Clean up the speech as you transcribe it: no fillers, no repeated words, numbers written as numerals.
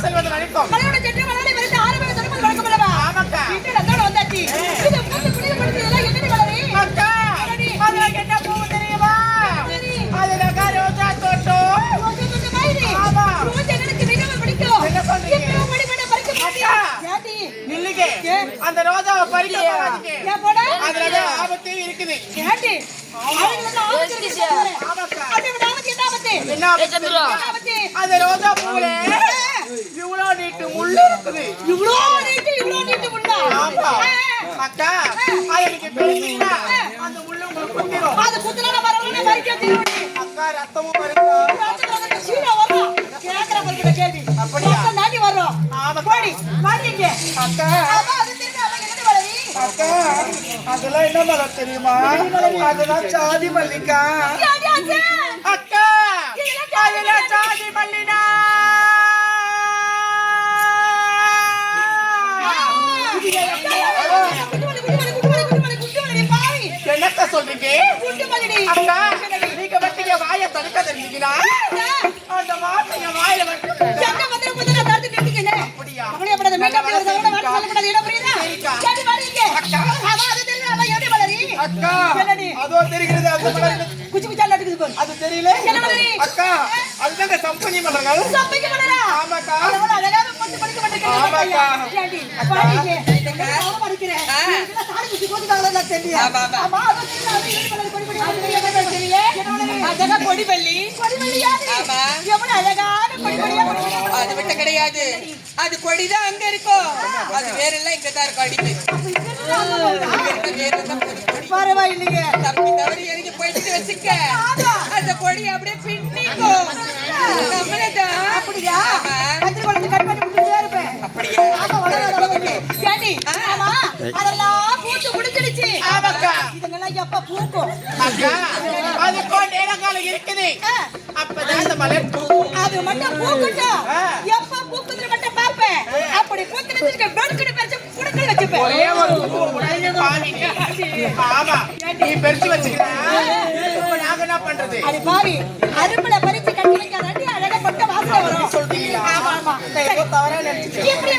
செய்வது நினைக்கும். கல்யாணம் சென்று மலரை வரித்து ஆரம்பிக்க தொடர்பு வழக்கம் அல்லவா? ஆமாக்கா. வீட்டில் அத்தோட வந்தாச்சு. இது மூத்த குடியில் படுத்ததெல்லாம் என்னடி மலரே? அக்கா, அது என்ன பூ தெரியுமா? அதுலக்கா ரோஜா தோட்டம். ரோஜா தோட்ட மாதிரி? ஆமா. ரோஜா எனக்கு மிகவும் பிடிக்கும். என்ன சொல்றீங்க? இப்ப மணி மணி பறிக்க மாட்டியா? ஏண்டி? நில்லுங்க. அந்த ரோஜாவை பறிக்க போகாதீங்க. ஏன் போடா? அதுலதான் ஆபத்தே இருக்குது. ஏண்டி? அவங்களுக்கு ஆபத்து இருக்கு. ஆமாக்கா. அப்படி விட ஆபத்து என்ன ஆபத்து? என்ன ஆபத்து தெரியுமா? ஆபத்து. அந்த ரோஜா பூவுல இவ்வளோ நீட்டு முள்ளு இருக்குது. இவ்ளோ நீட்டு முள்ளா? ஆமா. அக்கா, அதை நீங்க பேசுறீங்களா? அந்த முள்ளு உங்களுக்கு குத்திரும். அது குத்துனா பரவாயில்லை பறிக்க திருவடி. அக்கா, ரத்தமும் வருதா? சீனா வரும். கேக்குற பறிக்கிற கேள்வி. அப்படியா? ரத்தம் தாண்டி வரும். ஆமா. போடி, வாடிங்க. அக்கா, அப்பா அது தெரிஞ்சு அவங்க என்ன வளரி? அக்கா, அதெல்லாம் என்ன மலர் தெரியுமா? அதெல்லாம் சாதி மல்லிகா. யாடி ஆச்சு? அக்கா, அதெல்லாம் சாதி மல்லினா. என்னத்த சொல்றீங்க? அக்கா, நீங்க மட்டும் என் வாயை தடுக்க தெரிஞ்சுக்கிறா? அந்த வார்த்தைய வாயில வந்து அப்படியா? அக்கா, அதோ தெரிகிறது. அது மலர். அது தெரியல? அக்கா, அதுதான் சம்பனி மலர்கள். ஆமாக்கா. ஆமாக்கா. கொடிவள்ளி அது விட்ட கிடையாது. அது கொடிதான் அங்க இருக்கும். அது வேற எல்லாம் இங்கதான் இருக்கும். அடிப்பு பரவாயில்லையே. தப்பி தவறி எரிஞ்சு போயிட்டு வச்சுக்க. அந்த கொடி அப்படியே பின்னிக்கும். நம்மளதான். அப்படியா? கத்திரிக்கோளத்தை கட் பண்ணி விட்டுட்டே இருப்பேன். அப்படியா? ஏண்டி? ஆமா, அதெல்லாம் பூத்து முடிஞ்சிடுச்சு. ஆமாக்கா. இதுங்கெல்லாம் எப்ப பூக்கும்? அக்கா, அதுக்கோ நேரங்காலம் இருக்குது. அப்பதான் அந்த மலர் பூக்கும். அது மட்டும் பூக்கட்டும். எப்ப பூக்குதுன்னு மட்டும் பார்ப்பேன். அப்படி பூத்துன்னு வெடுக்குன்னு பறிச்சு புடுக்குன்னு வச்சுப்பேன். ஒரே ஒரு பூ உடைஞ்சு பாதிங்க. ஆமா, நீ பெருசு வச்சுக்கிற. இப்ப நாங்க என்ன பண்றது? அடி பாவி, அரும்புல பறிச்சு கட்டி வைக்காதாண்டி அழகா பட்ட வாசனை வரும். சொல்றீங்களா? ஆமா ஆமா. ஏதோ தவறா நினைச்சுக்கிறேன். இப்படி